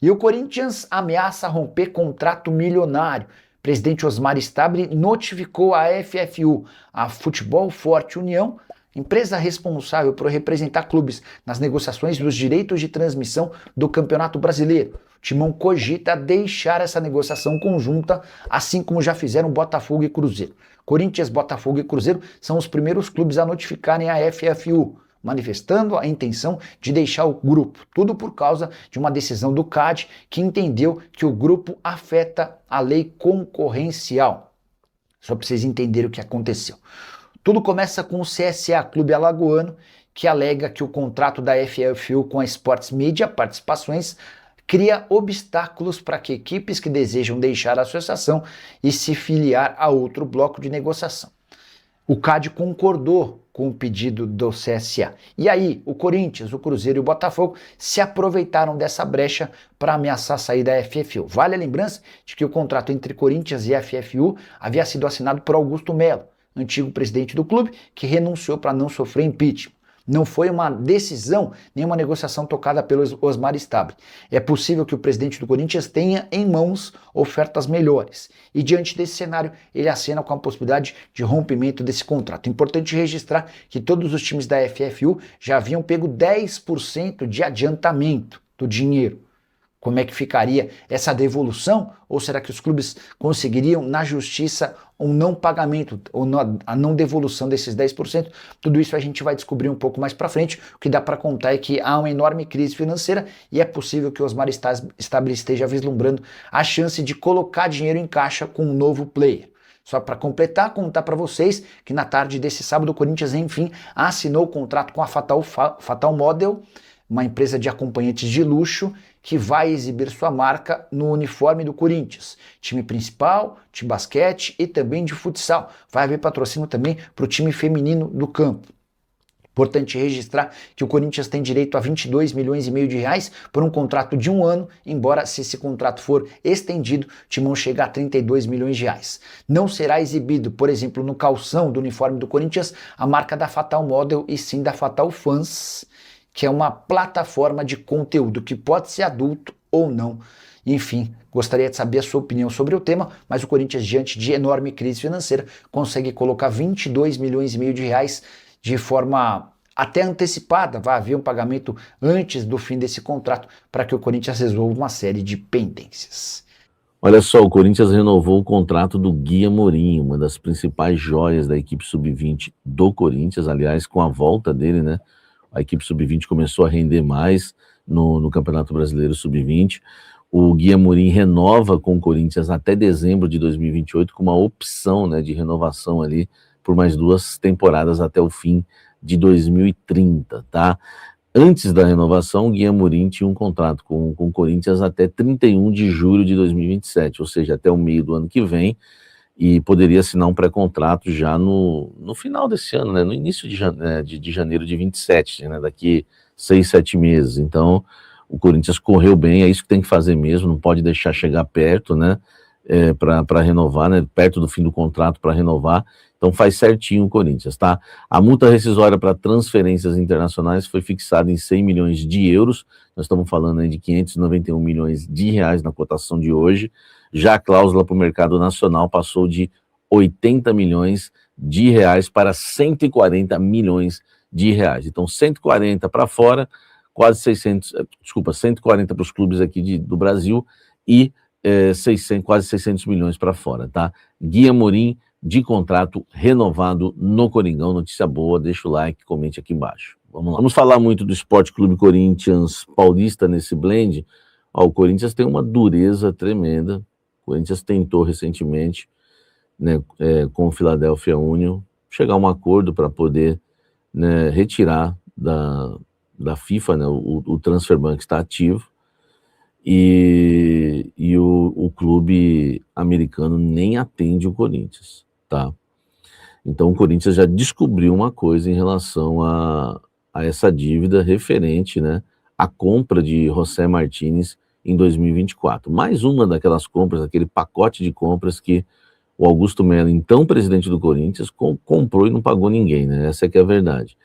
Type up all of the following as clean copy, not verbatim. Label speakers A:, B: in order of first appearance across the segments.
A: E o Corinthians ameaça romper contrato milionário. O presidente Osmar Stabile notificou a FFU, a Futebol Forte União, empresa responsável por representar clubes nas negociações dos direitos de transmissão do Campeonato Brasileiro. O Timão cogita deixar essa negociação conjunta, assim como já fizeram Botafogo e Cruzeiro. Corinthians, Botafogo e Cruzeiro são os primeiros clubes a notificarem a FFU, manifestando a intenção de deixar o grupo, tudo por causa de uma decisão do CAD que entendeu que o grupo afeta a lei concorrencial. Só para vocês entenderem o que aconteceu. Tudo começa com o CSA, Clube Alagoano, que alega que o contrato da FFU com a Sports Media Participações cria obstáculos para que equipes que desejam deixar a associação e se filiar a outro bloco de negociação. O CAD concordou com o pedido do CSA. E aí, o Corinthians, o Cruzeiro e o Botafogo se aproveitaram dessa brecha para ameaçar sair da FFU. Vale a lembrança de que o contrato entre Corinthians e FFU havia sido assinado por Augusto Melo, antigo presidente do clube, que renunciou para não sofrer impeachment. Não foi uma decisão, nem uma negociação tocada pelo Osmar Stabile. É possível que o presidente do Corinthians tenha em mãos ofertas melhores. E diante desse cenário, ele acena com a possibilidade de rompimento desse contrato. Importante registrar que todos os times da FFU já haviam pego 10% de adiantamento do dinheiro. Como é que ficaria essa devolução? Ou será que os clubes conseguiriam, na justiça, um não pagamento, ou a não devolução desses 10%? Tudo isso a gente vai descobrir um pouco mais para frente. O que dá para contar é que há uma enorme crise financeira e é possível que o Osmar Stabile esteja vislumbrando a chance de colocar dinheiro em caixa com um novo player. Só para completar, contar para vocês que na tarde desse sábado o Corinthians, enfim, assinou o contrato com a Fatal Model, uma empresa de acompanhantes de luxo que vai exibir sua marca no uniforme do Corinthians. Time principal, de basquete e também de futsal. Vai haver patrocínio também para o time feminino do campo. Importante registrar que o Corinthians tem direito a 22 milhões e meio de reais por um contrato de 1 ano, embora se esse contrato for estendido, o Timão chega a 32 milhões de reais. Não será exibido, por exemplo, no calção do uniforme do Corinthians, a marca da Fatal Model e sim da Fatal Fans, que é uma plataforma de conteúdo que pode ser adulto ou não. Enfim, gostaria de saber a sua opinião sobre o tema, mas o Corinthians, diante de enorme crise financeira, consegue colocar 22 milhões e meio de reais de forma até antecipada. Vai haver um pagamento antes do fim desse contrato para que o Corinthians resolva uma série de pendências.
B: Olha só, o Corinthians renovou o contrato do Gui Amorim, uma das principais joias da equipe sub-20 do Corinthians, aliás, com a volta dele, né? A equipe sub-20 começou a render mais no Campeonato Brasileiro sub-20. O Gui Amorim renova com o Corinthians até dezembro de 2028 com uma opção, né, de renovação ali por mais 2 temporadas até o fim de 2030, tá? Antes da renovação, o Gui Amorim tinha um contrato com o Corinthians até 31 de julho de 2027, ou seja, até o meio do ano que vem, e poderia assinar um pré-contrato já no final desse ano, né, no início de janeiro de 27, né, daqui 6, 7 meses. Então, o Corinthians correu bem, é isso que tem que fazer mesmo, não pode deixar chegar perto, né, para renovar, né, perto do fim do contrato para renovar. Então faz certinho o Corinthians, tá? A multa rescisória para transferências internacionais foi fixada em 100 milhões de euros, nós estamos falando aí de 591 milhões de reais na cotação de hoje. Já a cláusula para o mercado nacional passou de 80 milhões de reais para 140 milhões de reais. Então 140 para fora, quase 140 para os clubes aqui do Brasil e quase 600 milhões para fora, tá? Gui Amorim de contrato renovado no Coringão, notícia boa, deixa o like, comente aqui embaixo. Vamos lá. Vamos falar muito do Esporte Clube Corinthians Paulista nesse blend. Ó, o Corinthians tem uma dureza tremenda. O Corinthians tentou recentemente, né, com o Philadelphia Union, chegar a um acordo para poder, né, retirar da FIFA, né, o transfer ban que está ativo, e o clube americano nem atende o Corinthians, tá? Então o Corinthians já descobriu uma coisa em relação a essa dívida referente, né, à compra de José Martínez em 2024. Mais uma daquelas compras, aquele pacote de compras que o Augusto Melo, então presidente do Corinthians, comprou e não pagou ninguém, né? Essa é que é a verdade.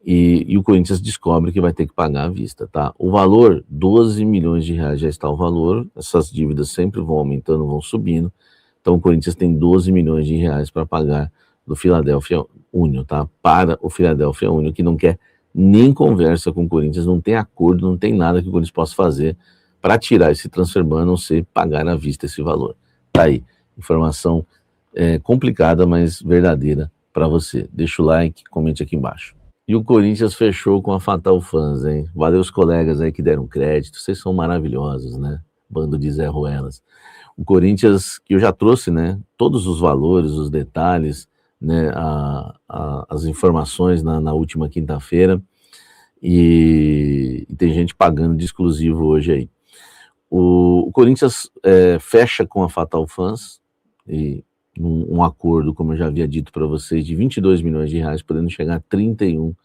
B: e o Corinthians descobre que vai ter que pagar à vista, tá? O valor, 12 milhões de reais já está o valor, essas dívidas sempre vão aumentando, vão subindo, então o Corinthians tem 12 milhões de reais para pagar do Philadelphia Union, tá? Para o Philadelphia Union, que não quer nem conversa com o Corinthians, não tem acordo, não tem nada que o Corinthians possa fazer para tirar esse transfer ban, a não ser pagar à vista esse valor. Tá aí, informação complicada, mas verdadeira para você. Deixa o like, comente aqui embaixo. E o Corinthians fechou com a Fatal Fans, hein? Valeu os colegas aí que deram crédito, vocês são maravilhosos, né? Bando de Zé Ruelas. O Corinthians, que eu já trouxe, né? Todos os valores, os detalhes, né? As informações na última quinta-feira, e tem gente pagando de exclusivo hoje aí. O Corinthians fecha com a Fatal Fans, e um acordo, como eu já havia dito para vocês, de 22 milhões de reais, podendo chegar a 31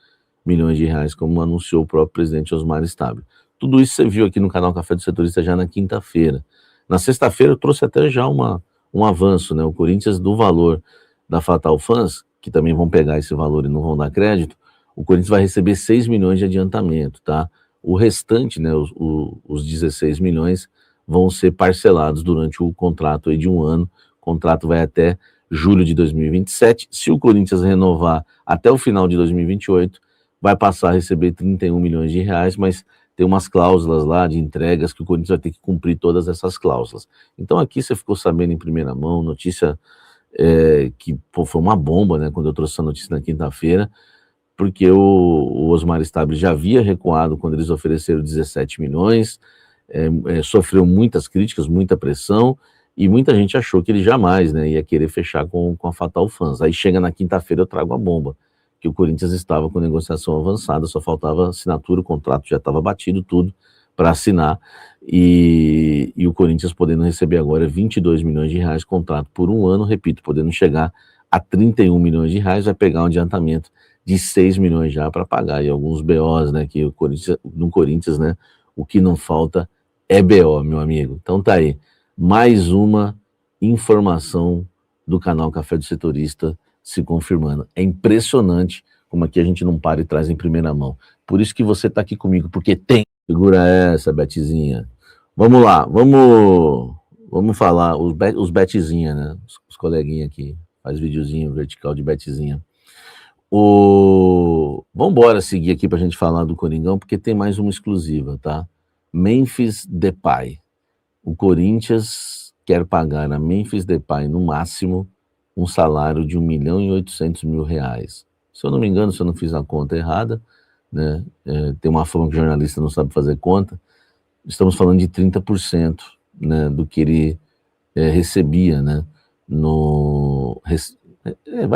B: milhões de reais, como anunciou o próprio presidente Osmar Stabile. Tudo isso você viu aqui no canal Café do Setorista já na quinta-feira. Na sexta-feira eu trouxe até já um avanço, né? O Corinthians, do valor da Fatal Fans, que também vão pegar esse valor e não vão dar crédito, o Corinthians vai receber 6 milhões de adiantamento, tá? O restante, né, os 16 milhões, vão ser parcelados durante o contrato aí de um ano. O contrato vai até julho de 2027. Se o Corinthians renovar até o final de 2028, vai passar a receber 31 milhões de reais, mas tem umas cláusulas lá de entregas que o Corinthians vai ter que cumprir todas essas cláusulas. Então aqui você ficou sabendo em primeira mão, notícia que foi uma bomba, né, quando eu trouxe essa notícia na quinta-feira, porque o Osmar Stabile já havia recuado quando eles ofereceram 17 milhões, sofreu muitas críticas, muita pressão, e muita gente achou que ele jamais, né, ia querer fechar com a Fatal Fans. Aí chega na quinta-feira, eu trago a bomba, que o Corinthians estava com negociação avançada, só faltava assinatura, o contrato já estava batido, tudo para assinar, e o Corinthians podendo receber agora 22 milhões de reais, contrato por um ano, repito, podendo chegar a 31 milhões de reais, vai pegar um adiantamento de 6 milhões já para pagar, e alguns BOs, né, que no Corinthians, né, o que não falta é BO, meu amigo. Então tá aí, mais uma informação do canal Café do Setorista se confirmando. É impressionante como aqui a gente não para e traz em primeira mão. Por isso que você tá aqui comigo, porque tem. Segura essa, Betezinha. Vamos lá, vamos falar, os Betezinha, né, os coleguinhas aqui, faz videozinho vertical de Betezinha. Vamos embora seguir aqui pra gente falar do Coringão, porque tem mais uma exclusiva, tá? Memphis Depay. O Corinthians quer pagar a Memphis Depay, no máximo, um salário de 1.800.000 reais. Se eu não me engano, se eu não fiz a conta errada, né? Tem uma fama que o jornalista não sabe fazer conta, estamos falando de 30%, né, do que ele recebia, né?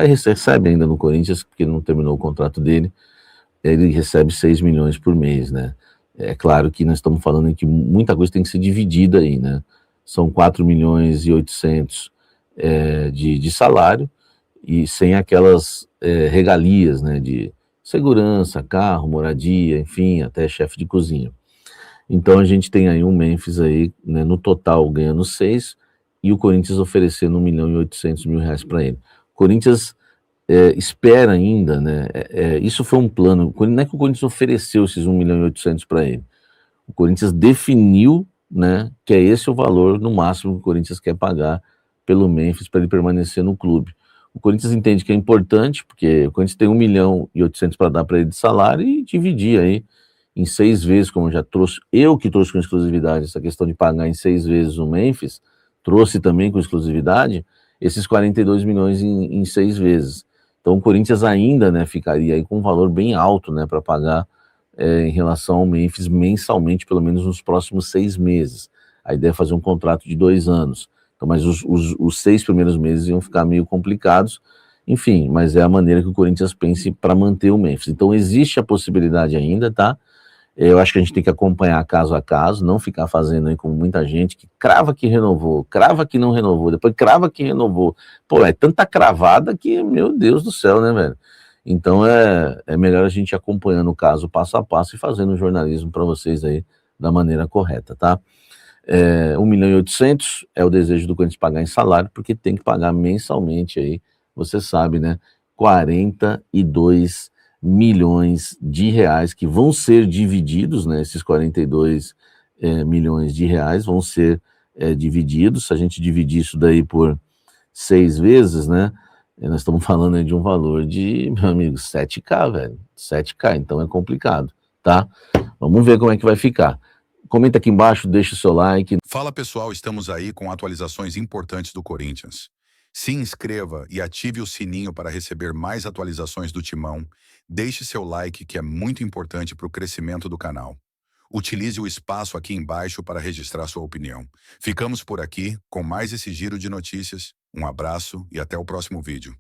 B: Recebe ainda no Corinthians, porque não terminou o contrato dele, ele recebe 6 milhões por mês, né? É claro que nós estamos falando em que muita coisa tem que ser dividida aí, né? São 4 milhões e 800 de salário, e sem aquelas regalias, né, de segurança, carro, moradia, enfim, até chefe de cozinha. Então a gente tem aí um Memphis aí, né, no total ganhando 6, e o Corinthians oferecendo 1.800.000 reais para ele. O Corinthians espera ainda, né? Isso foi um plano. Não é que o Corinthians ofereceu esses 1.800.000 para ele. O Corinthians definiu, né, que é esse o valor no máximo que o Corinthians quer pagar pelo Memphis para ele permanecer no clube. O Corinthians entende que é importante, porque o Corinthians tem 1.800.000 para dar para ele de salário e dividir aí em 6 vezes, como eu já trouxe, eu que trouxe com exclusividade essa questão de pagar em 6 vezes o Memphis, trouxe também com exclusividade esses 42 milhões em 6 vezes. Então o Corinthians ainda, né, ficaria aí com um valor bem alto, né, para pagar em relação ao Memphis mensalmente, pelo menos nos próximos 6 meses. A ideia é fazer um contrato de 2 anos. Então, mas os 6 primeiros meses iam ficar meio complicados. Enfim, mas é a maneira que o Corinthians pense para manter o Memphis. Então existe a possibilidade ainda, tá? Eu acho que a gente tem que acompanhar caso a caso, não ficar fazendo aí como muita gente que crava que renovou, crava que não renovou, depois crava que renovou. Pô, é tanta cravada que, meu Deus do céu, né, velho? Então é melhor a gente ir acompanhando o caso passo a passo e fazendo o jornalismo para vocês aí da maneira correta, tá? 1.800.000 é o desejo do Corinthians pagar em salário, porque tem que pagar mensalmente aí, você sabe, né? 42 milhões de reais que vão ser divididos, né? Esses 42 milhões de reais vão ser divididos. Se a gente dividir isso daí por 6 vezes, né? Nós estamos falando aí de um valor de, meu amigo, 7K, velho. 7K, então é complicado, tá? Vamos ver como é que vai ficar. Comenta aqui embaixo, deixa o seu like.
C: Fala pessoal, estamos aí com atualizações importantes do Corinthians. Se inscreva e ative o sininho para receber mais atualizações do Timão. Deixe seu like, que é muito importante para o crescimento do canal. Utilize o espaço aqui embaixo para registrar sua opinião. Ficamos por aqui com mais esse giro de notícias. Um abraço e até o próximo vídeo.